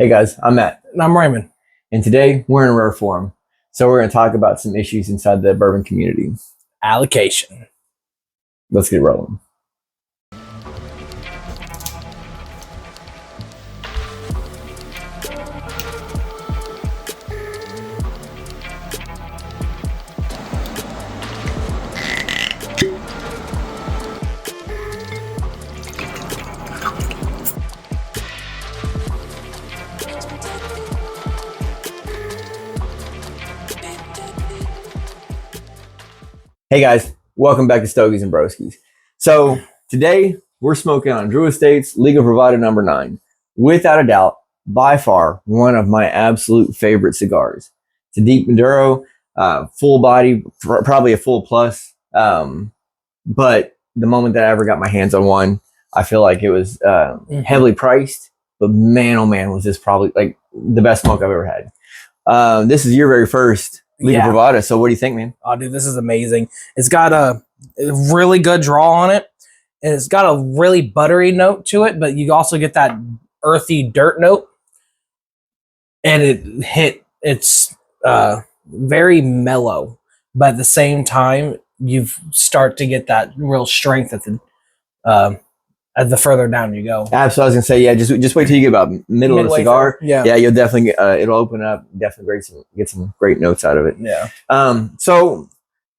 Hey guys, I'm Matt. And I'm Raymond. And today we're in rare form. So we're going to talk about some issues inside the bourbon community. Allocation. Let's get rolling. Hey guys, welcome back to Stogies and Broskies. So today we're smoking on Drew Estate's Liga Privada No.9. Without a doubt, by far, one of my absolute favorite cigars. It's a deep Maduro, full body, probably a full plus. But the moment that I ever got my hands on one, I feel like it was heavily priced. But man, oh man, was this probably like the best smoke I've ever had. This is your very first Liga Privada. So what do you think, man? Oh, dude, this is amazing. It's got a really good draw on it. And it's got a really buttery note to it, but you also get that earthy dirt note. And it's very mellow. But at the same time, you start to get that real strength at the further down you go. Absolutely. I was gonna say, yeah, just wait till you get about middle of the cigar. Yeah, you'll definitely it'll open up. Definitely get some great notes out of it. Yeah. So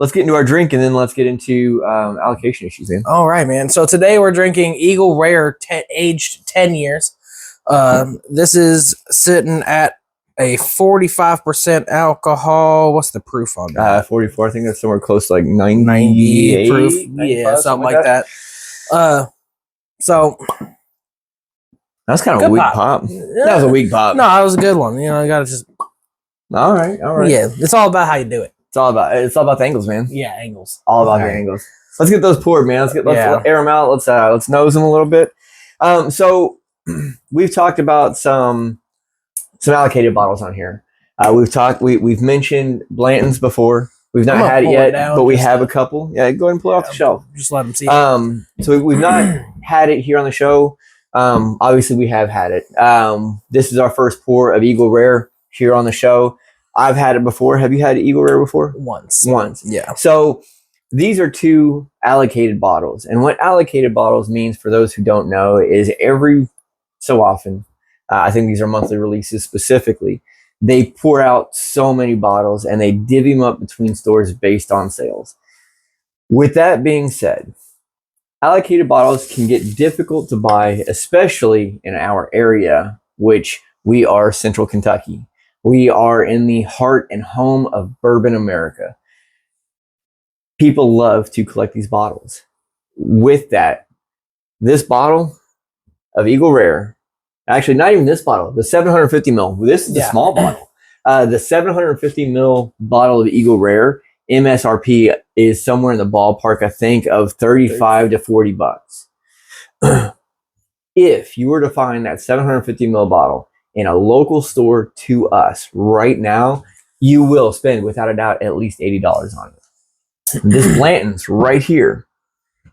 let's get into our drink, and then let's get into allocation issues, man. All right, man. So today we're drinking Eagle Rare, aged 10 years. This is sitting at a 45% alcohol. What's the proof on that? 44. I think that's somewhere close to like 98 proof. Yeah, something like that. So that's kind of a weak pop. That was a weak pop. No, it was a good one. You know, you gotta just. All right. Yeah, it's all about how you do it. It's all about the angles, man. Yeah, angles. All about the angles. Let's get those poured, man. Let's air them out. Let's nose them a little bit. So we've talked about some allocated bottles on here. We've mentioned Blanton's before. We've not had it yet, but we have a couple. Yeah, go ahead and pull it off the shelf. Just let them see. So we've not had it here on the show. Obviously, we have had it. This is our first pour of Eagle Rare here on the show. I've had it before. Have you had Eagle Rare before? Once. Yeah. So these are two allocated bottles. And what allocated bottles means, for those who don't know, is every so often, I think these are monthly releases specifically, they pour out so many bottles and they divvy them up between stores based on sales. With that being said, allocated bottles can get difficult to buy, especially in our area, which we are Central Kentucky. We are in the heart and home of bourbon America. People love to collect these bottles. With that, this bottle of Eagle Rare, actually, not even this bottle, the 750 mil. This is the small bottle. The 750 mil bottle of Eagle Rare, MSRP is somewhere in the ballpark, I think, of 35 to 40 bucks. If you were to find that 750 mil bottle in a local store to us right now, you will spend, without a doubt, at least $80 on it. This Blanton's right here,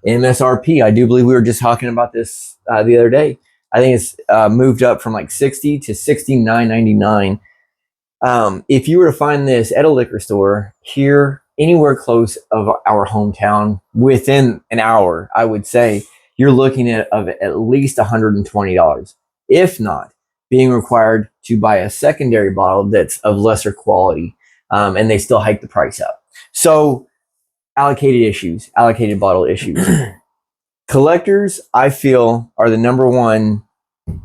MSRP, I do believe we were just talking about this the other day. I think it's moved up from like $60 to $69.99. If you were to find this at a liquor store here, anywhere close of our hometown, within an hour, I would say you're looking at least $120. If not, being required to buy a secondary bottle that's of lesser quality, and they still hike the price up. So allocated bottle issues. Collectors, I feel, are the number one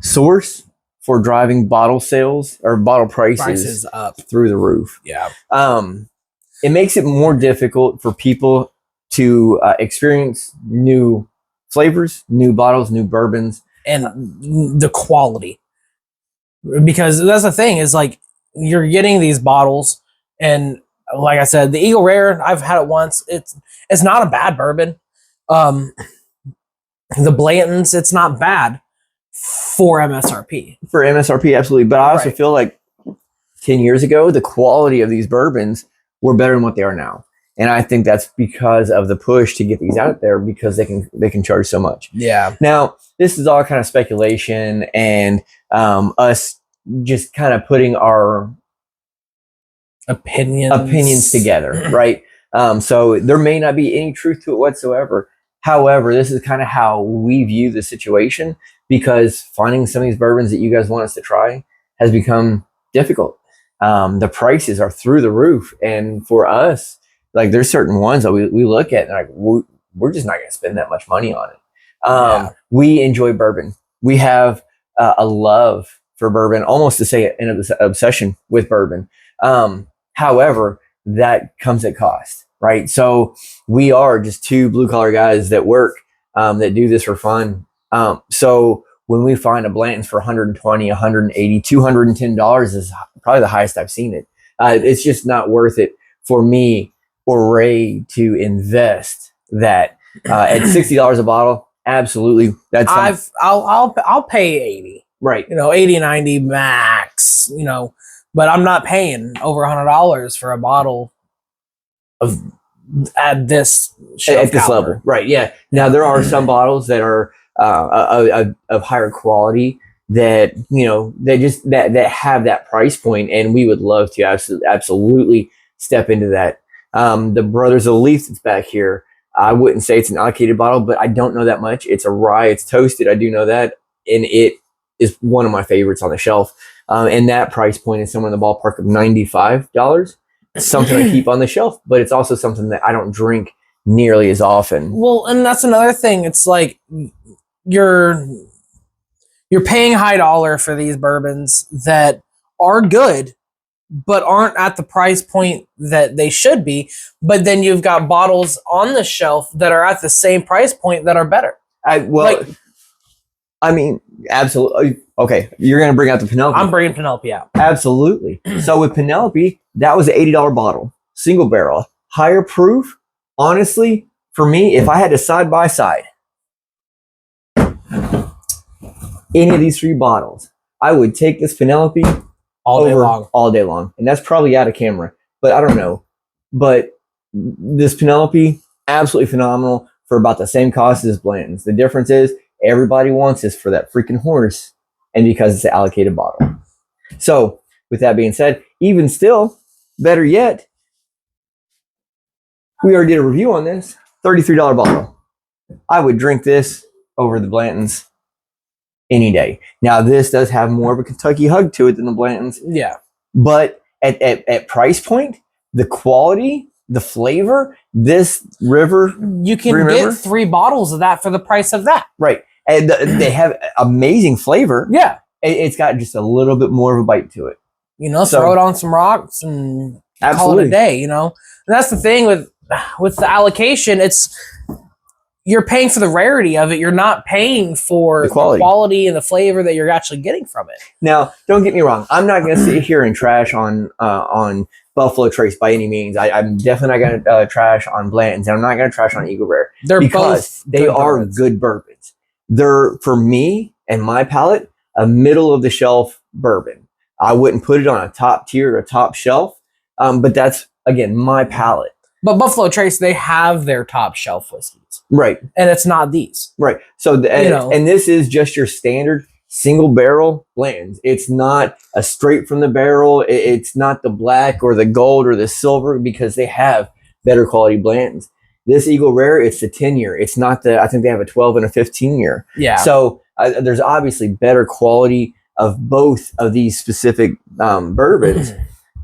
source for driving bottle sales or bottle prices up through the roof. Yeah. It makes it more difficult for people to experience new flavors, new bottles, new bourbons. And the quality. Because that's the thing, is like you're getting these bottles, and like I said, the Eagle Rare, I've had it once. It's not a bad bourbon. The Blanton's, it's not bad for MSRP. For MSRP, absolutely. But I also feel like 10 years ago, the quality of these bourbons were better than what they are now. And I think that's because of the push to get these out there, because they can charge so much. Yeah. Now, this is all kind of speculation and us just kind of putting our opinions together, right? So there may not be any truth to it whatsoever. However, this is kind of how we view the situation, because finding some of these bourbons that you guys want us to try has become difficult. The prices are through the roof. And for us, like, there's certain ones that we look at and like, we're just not going to spend that much money on it. We enjoy bourbon. We have a love for bourbon, almost to say an obsession with bourbon. However, that comes at cost, right? So we are just two blue collar guys that work, that do this for fun. So when we find a Blanton's for $120, $180, $210 is probably the highest I've seen it. It's just not worth it for me or Ray to invest that at $60 a bottle. Absolutely, that's I'll pay 80, right? 80, 90 max. But I'm not paying over $100 for a bottle of at this level, right? Yeah. Now there are some bottles that are of higher quality that that have that price point, and we would love to absolutely step into that. The Brothers of the Leaf that's back here, I wouldn't say it's an allocated bottle, but I don't know that much. It's a rye, it's toasted, I do know that, and it is one of my favorites on the shelf. And that price point is somewhere in the ballpark of $95. Something I keep on the shelf, but it's also something that I don't drink nearly as often. Well, and that's another thing. It's like you're paying high dollar for these bourbons that are good, but aren't at the price point that they should be. But then you've got bottles on the shelf that are at the same price point that are better. I mean, absolutely. Okay, you're going to bring out the Penelope. I'm bringing Penelope out. Absolutely. So with Penelope, that was an $80 bottle, single barrel, higher proof. Honestly, for me, if I had to side by side any of these three bottles, I would take this Penelope all day long. And that's probably out of camera, but I don't know. But this Penelope, absolutely phenomenal for about the same cost as Blanton's. The difference is everybody wants this for that freaking horse, and because it's an allocated bottle. So with that being said, even still, better yet, we already did a review on this, $33 bottle. I would drink this over the Blanton's any day. Now, this does have more of a Kentucky hug to it than the Blanton's. Yeah. But at price point, the quality, the flavor, this river, you can get 3 bottles of that for the price of that. Right. And they have amazing flavor. Yeah. It's got just a little bit more of a bite to it. Throw it on some rocks and call it a day, And that's the thing with the allocation, you're paying for the rarity of it. You're not paying for the quality and the flavor that you're actually getting from it. Now, don't get me wrong. I'm not going to sit here and trash on Buffalo Trace by any means. I'm definitely not going to trash on Blanton's, and I'm not going to trash on Eagle Rare. They are good bourbons. They're, for me and my palate, a middle of the shelf bourbon. I wouldn't put it on a top tier or a top shelf, but that's, again, my palate. But Buffalo Trace, they have their top shelf whiskeys. Right. And it's not these. Right. So, and this is just your standard single barrel Blanton's. It's not a straight from the barrel. It's not the black or the gold or the silver, because they have better quality Blanton's. This Eagle Rare, it's the 10-year. It's not I think they have a 12 and a 15-year. Yeah. So there's obviously better quality of both of these specific bourbons.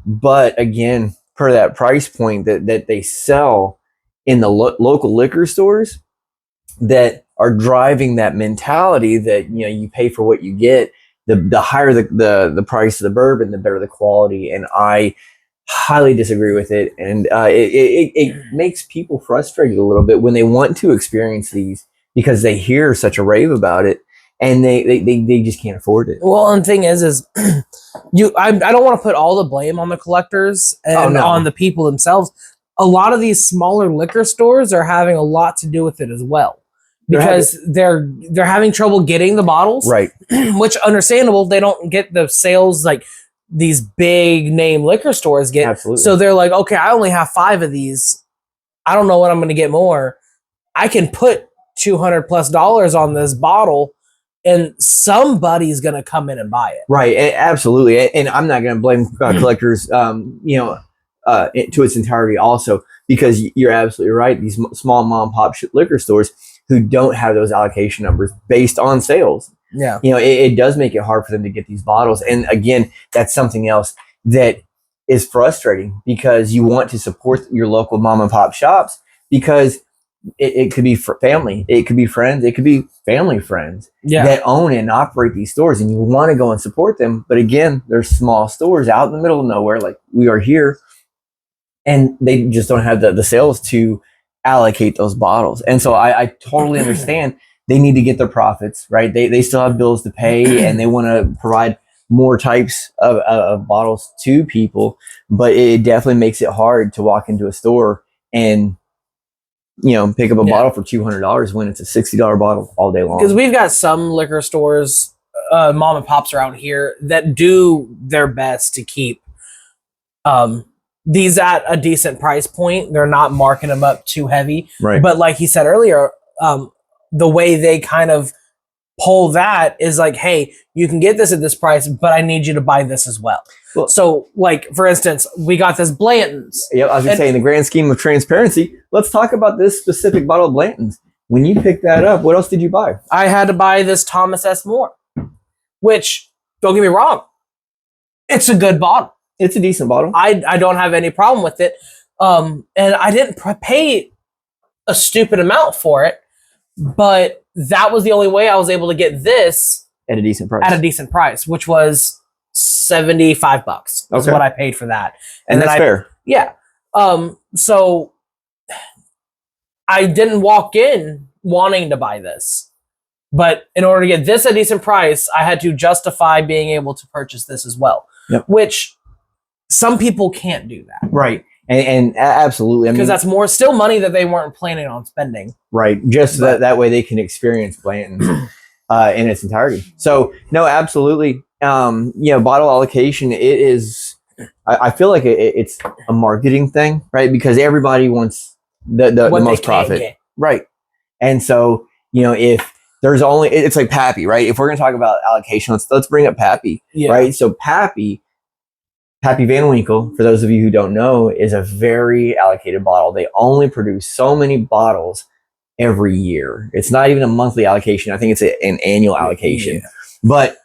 But again, per that price point that they sell in the local liquor stores, that are driving that mentality that, you pay for what you get. The higher the price of the bourbon, the better the quality. And I highly disagree with it. And it makes people frustrated a little bit when they want to experience these, because they hear such a rave about it, and they just can't afford it. Well, and the thing is I don't want to put all the blame on the collectors and on the people themselves. A lot of these smaller liquor stores are having a lot to do with it as well, because they're having trouble getting the bottles, right? Which, understandable. They don't get the sales like these big name liquor stores get. Absolutely. So they're like, okay, I only have 5 of these. I don't know when I'm going to get more. I can put $200+ on this bottle and somebody's gonna come in and buy it. Right, absolutely, and I'm not going to blame collectors, to its entirety, also, because you're absolutely right. These small mom and pop liquor stores who don't have those allocation numbers based on sales, Yeah, it does make it hard for them to get these bottles. And again, that's something else that is frustrating, because you want to support your local mom and pop shops, because it could be for family, it could be friends, it could be family friends that own and operate these stores, and you want to go and support them. But again, there's small stores out in the middle of nowhere, like we are here, and they just don't have the sales to allocate those bottles. And so I totally understand they need to get their profits, right? They still have bills to pay, and they want to provide more types of bottles to people, but it definitely makes it hard to walk into a store and pick up a bottle for $200 when it's a $60 bottle all day long. Because we've got some liquor stores, mom and pops around here, that do their best to keep these at a decent price point. They're not marking them up too heavy. Right. But like he said earlier, the way they kind of pull that is like, hey, you can get this at this price, but I need you to buy this as well. So, like, for instance, we got this Blanton's. Yep, I was going to say, in the grand scheme of transparency, let's talk about this specific bottle of Blanton's. When you picked that up, what else did you buy? I had to buy this Thomas S. More, which, don't get me wrong, it's a good bottle. It's a decent bottle. I don't have any problem with it. And I didn't pay a stupid amount for it, but that was the only way I was able to get this at a decent price, which was $75 is what I paid for that. And that's fair. Yeah. So I didn't walk in wanting to buy this, but in order to get this at a decent price, I had to justify being able to purchase this as well, which some people can't do that. Right. And absolutely. Because that's still money that they weren't planning on spending. Right. Just that way they can experience Blanton's in its entirety. So, no, absolutely. Bottle allocation, it is, I feel like it's a marketing thing, right? Because everybody wants the most profit. Right. And so, if there's only, it's like Pappy, right? If we're going to talk about allocation, let's bring up Pappy, right? So Pappy Van Winkle, for those of you who don't know, is a very allocated bottle. They only produce so many bottles every year. It's not even a monthly allocation. I think it's an annual allocation. But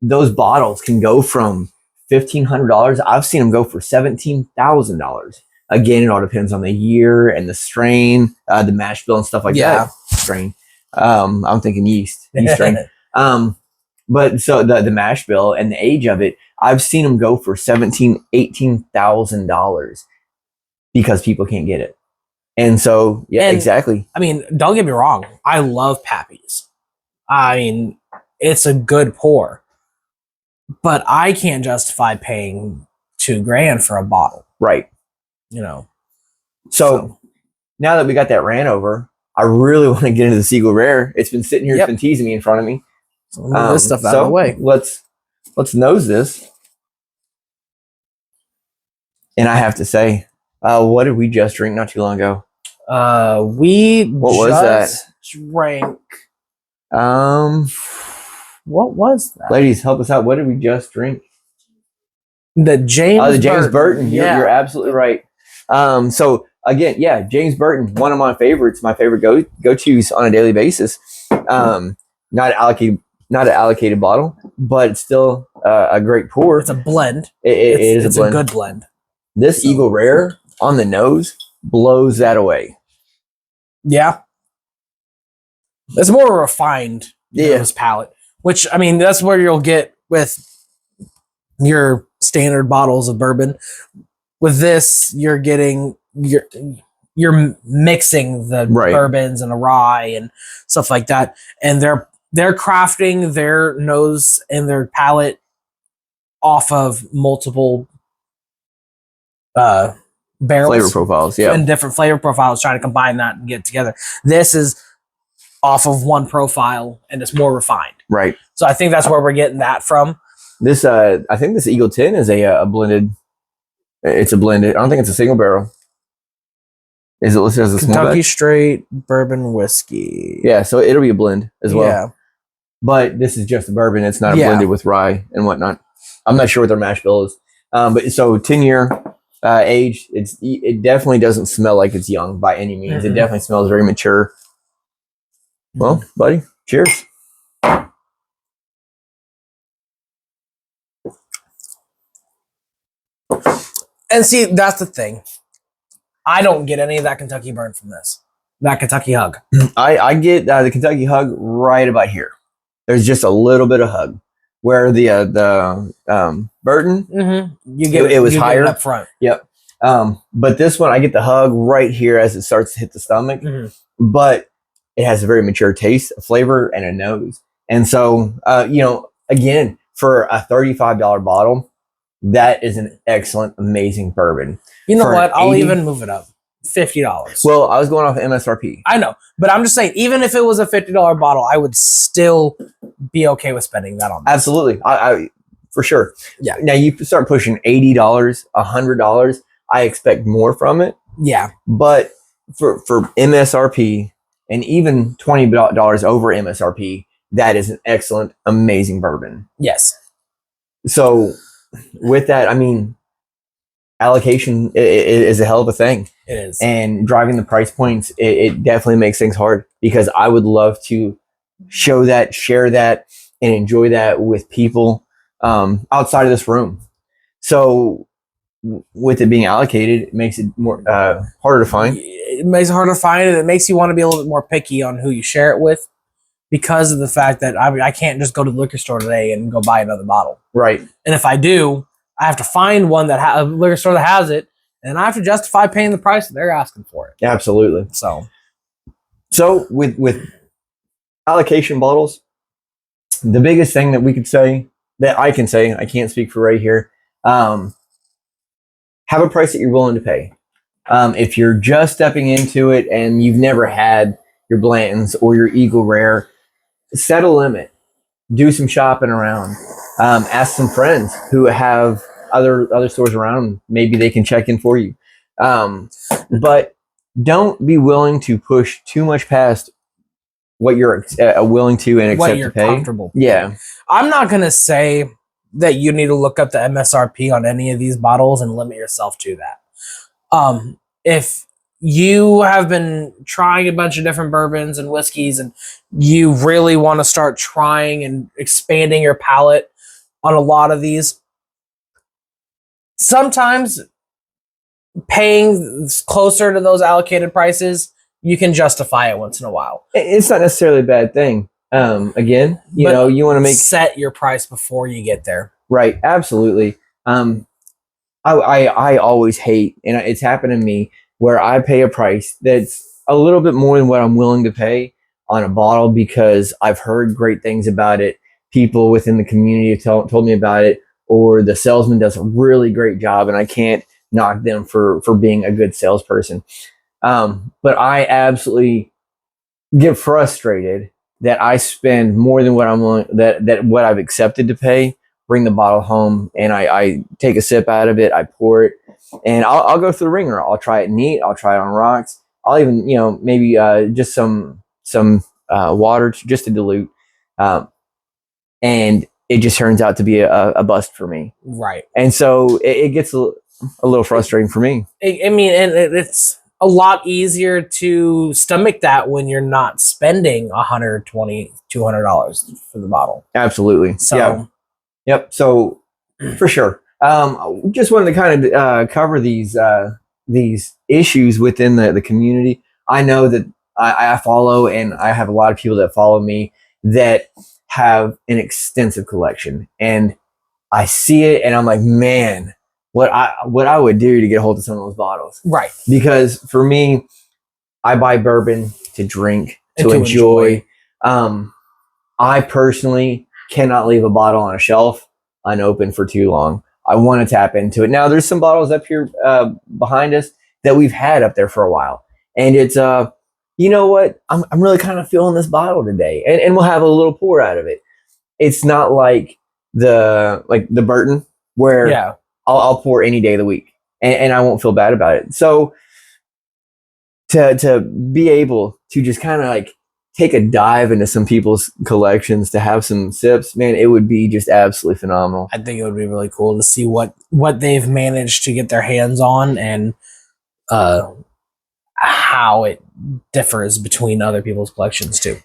those bottles can go from $1,500. I've seen them go for $17,000. Again, it all depends on the year and the strain, the mash bill and stuff like that. Strain. I'm thinking yeast strain. But so the mash bill and the age of it, I've seen them go for $17,000, $18,000 because people can't get it. And so, exactly. I mean, don't get me wrong. I love Pappy's. I mean, it's a good pour, but I can't justify paying $2,000 for a bottle. Right. So now that we got that ran over, I really want to get into the Seagull Rare. It's been sitting here, it's been teasing me in front of me. So move this stuff out of the way. Let's nose this. And I have to say, what did we just drink not too long ago? What was that? Drank. What was that? Ladies, help us out. What did we just drink? The James Burton. You're absolutely right. So again, James Burton, one of my favorites, my favorite go-tos on a daily basis. Not an allocated bottle, but it's still a great pour. It's a blend. It's a good blend. This Eagle Rare on the nose blows that away. Yeah. It's more refined nose palate, which, I mean, that's where you'll get with your standard bottles of bourbon. With this, you're getting you're mixing the bourbons and a rye and stuff like that, and they're crafting their nose and their palate off of multiple barrels, flavor profiles, and different flavor profiles, trying to combine that and get it together. This is off of one profile and it's more refined, right? So I think that's where we're getting that from. This I think this Eagle 10 is a blended. It's a blended. I don't think it's a single barrel. Is it listed as a small Kentucky batch? straight bourbon whiskey? Yeah, so it'll be a blend as well. Yeah. but this is just a bourbon. It's not blended with rye and whatnot. I'm not sure what their mash bill is. But so 10-year age, it definitely doesn't smell like it's young by any means. It definitely smells very mature. Well, buddy, cheers. And see, that's the thing. I don't get any of that Kentucky burn from this. That Kentucky hug. I get the Kentucky hug right about here. There's just a little bit of hug. Where the Burton, you get it was higher up front. Yep. But this one, I get the hug right here as it starts to hit the stomach. But it has a very mature taste, a flavor, and a nose. And so, again, for a $35 bottle, that is an excellent, amazing bourbon. You know what? I'll even move it up. $50. Well, I was going off MSRP. I know, but I'm just saying, even if it was a $50 bottle, I would still be okay with spending that on this. Absolutely. I for sure. Yeah. Now you start pushing $80, $100, I expect more from it. Yeah. But for MSRP and even $20 over MSRP, that is an excellent, amazing bourbon. Yes. So with that, I mean, allocation is a hell of a thing. It is. And driving the price points, it definitely makes things hard because I would love to show that, share that, and enjoy that with people outside of this room. So with it being allocated, it makes it more harder to find. It makes it harder to find, and it makes you want to be a little bit more picky on who you share it with because of the fact that I can't just go to the liquor store today and go buy another bottle. Right. And if I do, I have to find one that a liquor store that has it, and I have to justify paying the price that they're asking for it. Absolutely. So with allocation bottles, the biggest thing that we could say, that I can say, I can't speak for right here, have a price that you're willing to pay. If you're just stepping into it and you've never had your Blanton's or your Eagle Rare, set a limit. Do some shopping around. Ask some friends who have other stores around. Maybe they can check in for you. But don't be willing to push too much past what you're willing to and accept to pay. Comfortable. Yeah. I'm not going to say that you need to look up the MSRP on any of these bottles and limit yourself to that. If you have been trying a bunch of different bourbons and whiskeys and you really want to start trying and expanding your palate on a lot of these, sometimes paying closer to those allocated prices, you can justify it once in a while. It's not necessarily a bad thing. Again, you want to set your price before you get there. Right. Absolutely. I always hate, and it's happened to me, where I pay a price that's a little bit more than what I'm willing to pay on a bottle because I've heard great things about it. People within the community have told me about it, or the salesman does a really great job, and I can't knock them for being a good salesperson. But I absolutely get frustrated that I spend more than what I'm willing, that what I've accepted to pay, bring the bottle home, and I take a sip out of it, I pour it, and I'll go through the ringer. I'll try it neat. I'll try it on rocks. I'll even, maybe just some water just to dilute. And it just turns out to be a bust for me. Right. And so it gets a little frustrating for me. It's a lot easier to stomach that when you're not spending $120, $200 for the bottle. Absolutely. So, yeah. Yep. So for sure. Just wanted to kind of cover these issues within the community. I know that I follow, and I have a lot of people that follow me that have an extensive collection, and I see it, and I'm like, man, what I would do to get a hold of some of those bottles, right? Because for me, I buy bourbon to drink, to enjoy. I personally cannot leave a bottle on a shelf unopened for too long. I want to tap into it. Now, there's some bottles up here behind us that we've had up there for a while, and it's you know what? I'm really kind of feeling this bottle today, and we'll have a little pour out of it. It's not like the Burton where I'll pour any day of the week, and I won't feel bad about it. So to be able to just kind of like take a dive into some people's collections to have some sips, man, it would be just absolutely phenomenal. I think it would be really cool to see what they've managed to get their hands on, and how it differs between other people's collections too.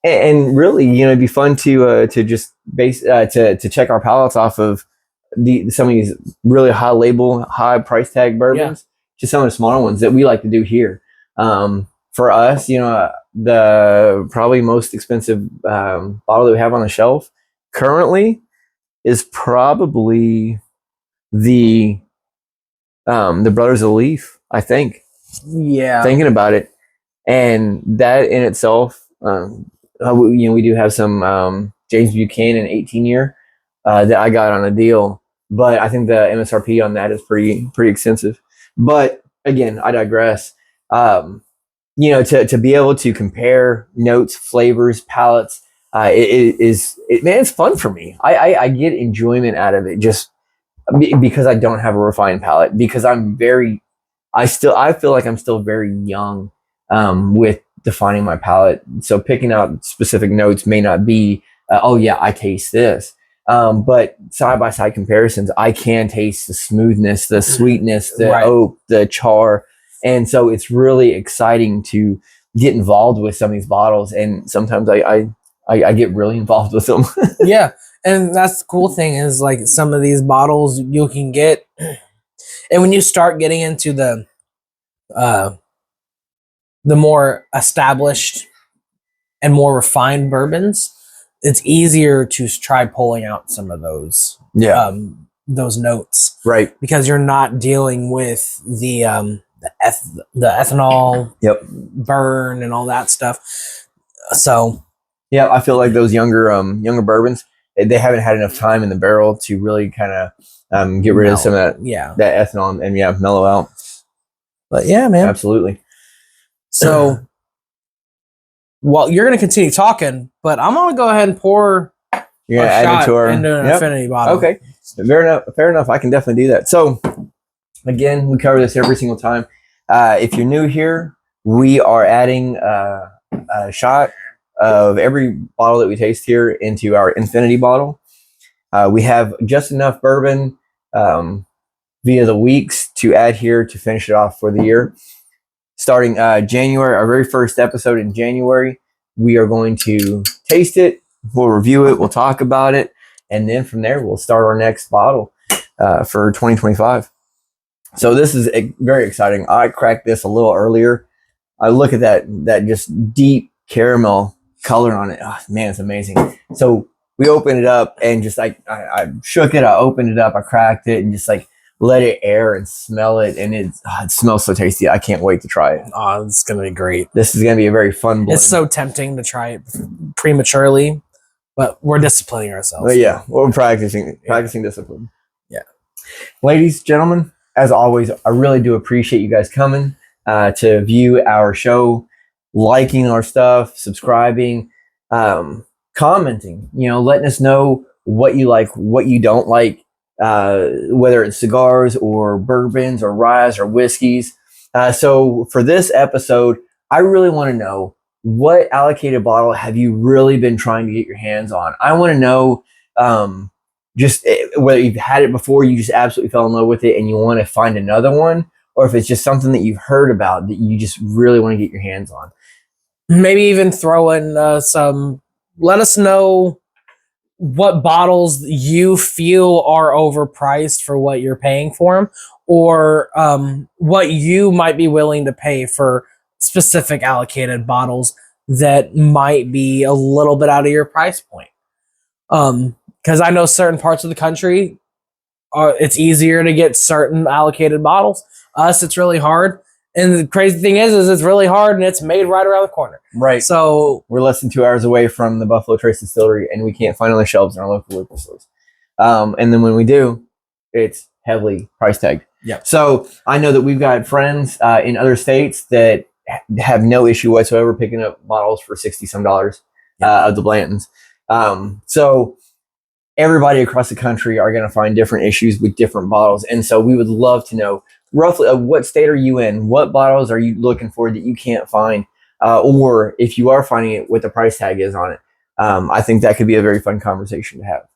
And really, you know, it'd be fun to just to check our palettes off of some of these really high label, high price tag bourbons to some of the smaller ones that we like to do here. For us, you know, the probably most expensive bottle that we have on the shelf currently is probably the Brothers of the Leaf, I think. Yeah. Thinking about it, and that in itself, you know, we do have some James Buchanan 18-year that I got on a deal, but I think the MSRP on that is pretty extensive. But again, I digress. You know, to be able to compare notes, flavors, palettes, man, it's fun for me. I get enjoyment out of it just because I don't have a refined palate, because I feel like I'm still very young with defining my palate. So picking out specific notes may not be, oh yeah, I taste this. But side by side comparisons, I can taste the smoothness, the sweetness, the oak, the char. And so it's really exciting to get involved with some of these bottles. And sometimes I get really involved with them. Yeah. And that's the cool thing is, like, some of these bottles you can get, and when you start getting into the more established and more refined bourbons, it's easier to try pulling out some of those notes, right? Because you're not dealing with the ethanol burn and all that stuff. So yeah, I feel like those younger bourbons, they haven't had enough time in the barrel to really kind of get rid of some of that ethanol and mellow out. But yeah, man, absolutely. So, well, you're going to continue talking, but I'm going to go ahead and pour into an affinity bottle. Okay, fair enough. I can definitely do that. So, again, we cover this every single time. If you're new here, we are adding a shot of every bottle that we taste here into our infinity bottle. We have just enough bourbon via the weeks to add here to finish it off for the year. Starting January, our very first episode in January, we are going to taste it, we'll review it, we'll talk about it, and then from there we'll start our next bottle for 2025. So this is very exciting. I cracked this a little earlier. I look at that just deep caramel color on it. Oh, man, it's amazing. So we opened it up and just like I shook it, I opened it up, I cracked it, and just like let it air and smell it, and it smells so tasty. I can't wait to try it. Oh, it's gonna be great. This is gonna be a very fun blend. It's so tempting to try it prematurely, but we're disciplining ourselves. But yeah, we're practicing discipline. Yeah, ladies, gentlemen, as always, I really do appreciate you guys coming to view our show, liking our stuff, subscribing, commenting. You know, letting us know what you like, what you don't like. Whether it's cigars or bourbons or ryes or whiskeys. So for this episode, I really want to know, what allocated bottle have you really been trying to get your hands on? I want to know just whether you've had it before, you just absolutely fell in love with it and you want to find another one, or if it's just something that you've heard about that you just really want to get your hands on. Maybe even throw in let us know what bottles you feel are overpriced for what you're paying for them, or what you might be willing to pay for specific allocated bottles that might be a little bit out of your price point. Because I know certain parts of the country, it's easier to get certain allocated bottles. Us, it's really hard. And the crazy thing is it's really hard, and it's made right around the corner. Right. So we're less than 2 hours away from the Buffalo Trace Distillery, and we can't find on the shelves in our local liquor stores. And then when we do, it's heavily price tagged. Yeah. So I know that we've got friends in other states that have no issue whatsoever picking up bottles for $60 some of the Blantons. So everybody across the country are going to find different issues with different bottles, and so we would love to know roughly what state are you in? What bottles are you looking for that you can't find? or if you are finding it, what the price tag is on it. I think that could be a very fun conversation to have.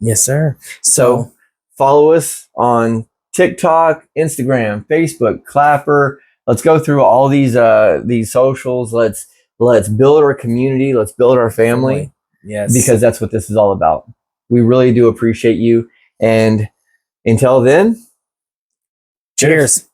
Yes, sir. So follow us on TikTok, Instagram, Facebook, Clapper. Let's go through all these socials. Let's build our community. Let's build our family. Yes. Because that's what this is all about. We really do appreciate you. And until then, cheers.